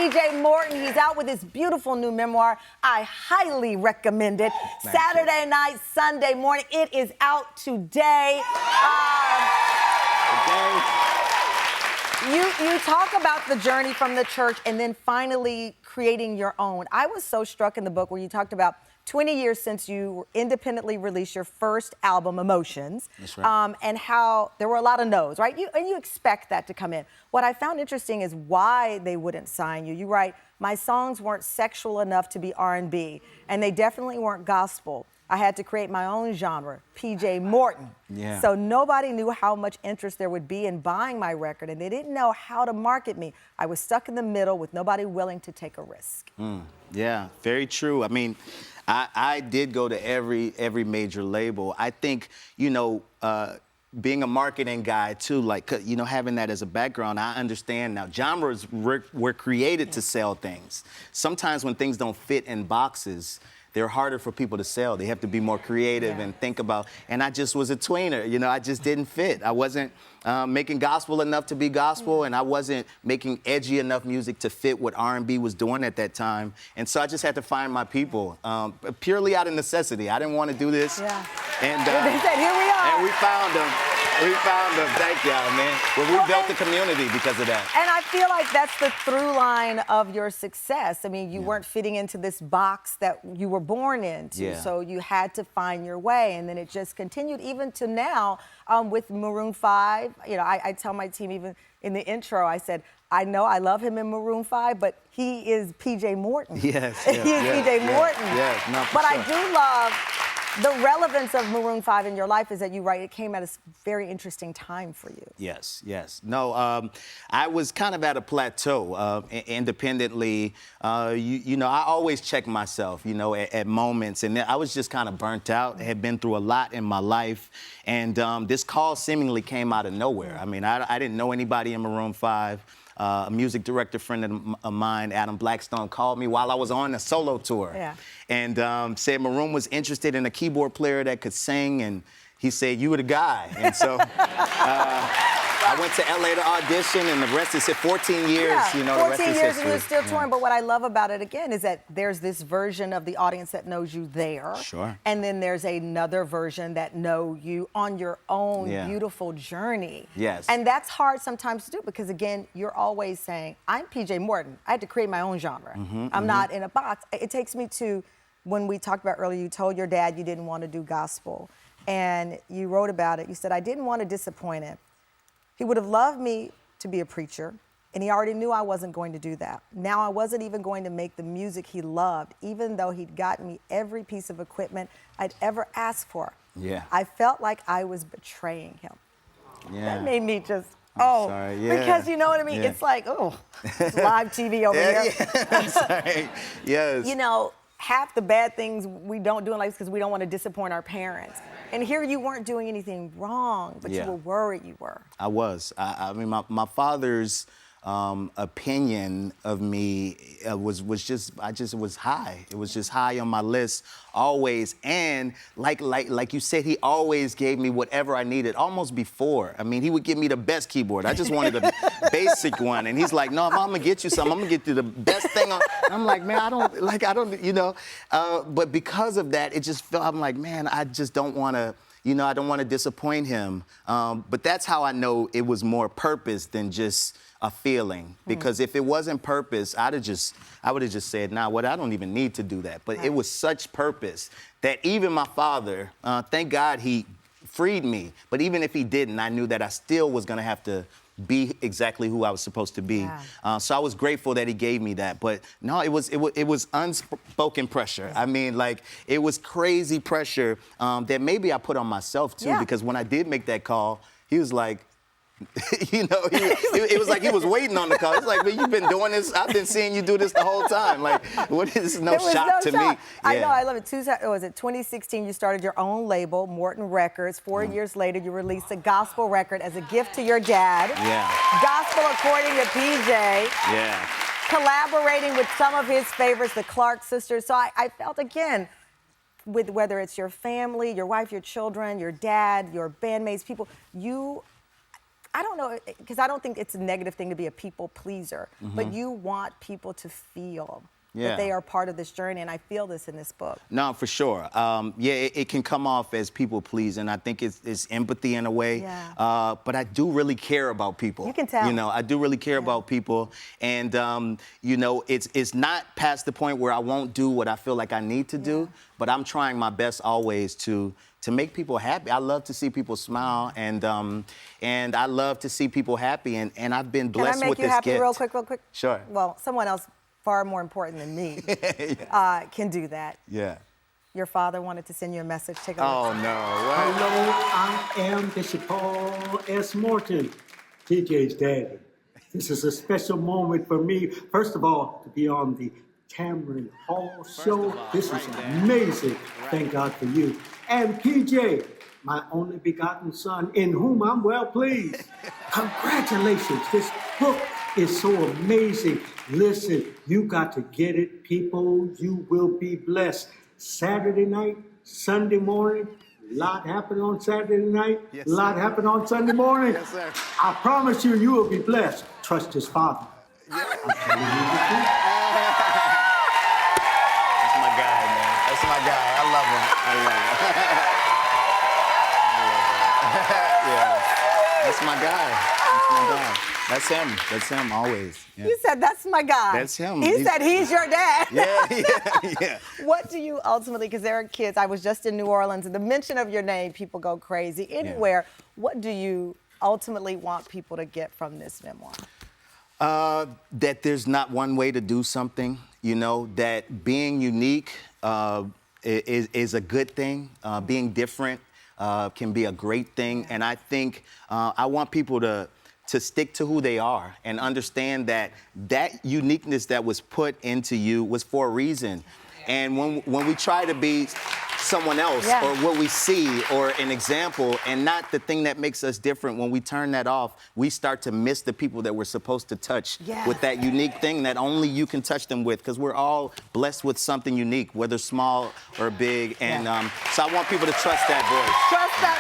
PJ Morton. He's out with his beautiful new memoir. I highly recommend it. Saturday night, Sunday morning. It is out today. You talk about the journey from the church and then finally creating your own. I was so struck in the book where you talked about 20 years since you independently released your first album, Emotions. That's right. And how there were a lot of no's, right? And you expect that to come in. What I found interesting is why they wouldn't sign you. You write, my songs weren't sexual enough to be R&B, and they definitely weren't gospel. I had to create my own genre, PJ Morton. Yeah. So nobody knew how much interest there would be in buying my record, and they didn't know how to market me. I was stuck in the middle with nobody willing to take a risk. Yeah, very true. I mean, I did go to every major label. I think, you know, being a marketing guy too, like, you know, having that as a background, I understand now. Genres were created to sell things. Sometimes when things don't fit in boxes, they're harder for people to sell. They have to be more creative and think about, and I just was a tweener, you know, I just didn't fit. I wasn't making gospel enough to be gospel, and I wasn't making edgy enough music to fit what R&B was doing at that time. And so I just had to find my people, purely out of necessity. I didn't want to do this. Yeah. And they said, here we are. And we found them. We found them. Thank y'all, man. Well, we built the community because of that. And I feel like that's the through line of your success. I mean, you weren't fitting into this box that you were born into, so you had to find your way, and then it just continued even to now with Maroon 5. You know, I tell my team even in the intro, I said, I know I love him in Maroon 5, but he is PJ Morton. Yes, He is PJ Morton. Yes, no, for but sure. I do love the relevance of Maroon 5 in your life is that you write, it came at a very interesting time for you. Yes, yes. No, I was kind of at a plateau independently. You know, I always check myself, you know, at moments. And I was just kind of burnt out, had been through a lot in my life. And this call seemingly came out of nowhere. I mean, I didn't know anybody in Maroon 5. A music director friend of mine, Adam Blackstone, called me while I was on a solo tour. And said Maroon was interested in a keyboard player that could sing, and he said, you were the guy. And so I went to LA to audition, and the rest is 14 years, you know, 14 years and you're still touring. But what I love about it, again, is that there's this version of the audience that knows you there. Sure. And then there's another version that know you on your own beautiful journey. Yes. And that's hard sometimes to do because, again, you're always saying, I'm PJ Morton. I had to create my own genre. I'm not in a box. It takes me to when we talked about earlier, you told your dad you didn't want to do gospel. And you wrote about it. You said, I didn't want to disappoint him. He would have loved me to be a preacher, and he already knew I wasn't going to do that. Now I wasn't even going to make the music he loved, even though he'd gotten me every piece of equipment I'd ever asked for. Yeah. I felt like I was betraying him. Yeah. That made me just, sorry. because you know what I mean? It's like, it's live TV over here. I'm sorry. Yes. You know, half the bad things we don't do in life is because we don't want to disappoint our parents. And here you weren't doing anything wrong, but you were worried you were. I was. I mean, my father's opinion of me was just high. It was just high on my list always. And like you said, he always gave me whatever I needed, almost before. I mean, he would give me the best keyboard. I just wanted a basic one. And he's like, no, if I'm gonna get you something, I'm gonna get you the best thing. And I'm like, man, I don't, you know. But because of that, it just felt, I'm like, man, I just don't want to, you know, I don't want to disappoint him. But that's how I know it was more purpose than just a feeling. Because if it wasn't purpose, I would have just said, nah, I don't even need to do that. But it was such purpose that even my father, thank God he freed me. But even if he didn't, I knew that I still was going to have to be exactly who I was supposed to be. So I was grateful that he gave me that. But no, it was unspoken pressure. I mean, like, it was crazy pressure that maybe I put on myself too, because when I did make that call, he was like, you know, it was like he was waiting on the call. It's like, man, you've been doing this. I've been seeing you do this the whole time. Like, what is no shock to me? I know, I love it. Was it 2016? You started your own label, Morton Records. 4 years later, you released a gospel record as a gift to your dad. Gospel according to PJ. Collaborating with some of his favorites, the Clark sisters. So I felt, again, with whether it's your family, your wife, your children, your dad, your bandmates, people, I don't know, because I don't think it's a negative thing to be a people pleaser, but you want people to feel that they are part of this journey, and I feel this in this book. No, for sure. Yeah, it can come off as people pleasing. I think it's empathy in a way. Yeah. But I do really care about people. You can tell. You know, I do really care about people, and you know, it's not past the point where I won't do what I feel like I need to do, but I'm trying my best always to make people happy. I love to see people smile, and I love to see people happy, and I've been blessed with this gift. Can I make you happy real quick? Sure. Well, someone else far more important than me can do that. Yeah. Your father wanted to send you a message. Take a look. Oh, no. What? Hello, I am Bishop Paul S. Morton, PJ's daddy. This is a special moment for me. First of all, to be on the Tamron Hall show. This is amazing. Thank God for you. And PJ, my only begotten son, in whom I'm well pleased. Congratulations. This book is so amazing. Listen, you got to get it, people. You will be blessed. Saturday night, Sunday morning, a lot happened on Saturday night, a lot happened on Sunday morning. Yes, sir. I promise you, you will be blessed. Trust his father. That's my guy, man. That's my guy. I love him. Yeah. That's my guy. That's my guy. That's him. That's him always. Yeah. You said, that's my guy. That's him. He said he's your dad. Yeah. What do you ultimately, because there are kids, I was just in New Orleans, and the mention of your name, people go crazy. Anywhere, what do you ultimately want people to get from this memoir? That there's not one way to do something, you know, that being unique is a good thing. Being different can be a great thing. And I think I want people to stick to who they are and understand that that uniqueness that was put into you was for a reason. And when we try to be someone else or what we see or an example and not the thing that makes us different, when we turn that off, we start to miss the people that we're supposed to touch with that unique thing that only you can touch them with, because we're all blessed with something unique, whether small or big. And so I want people to trust that voice. Trust that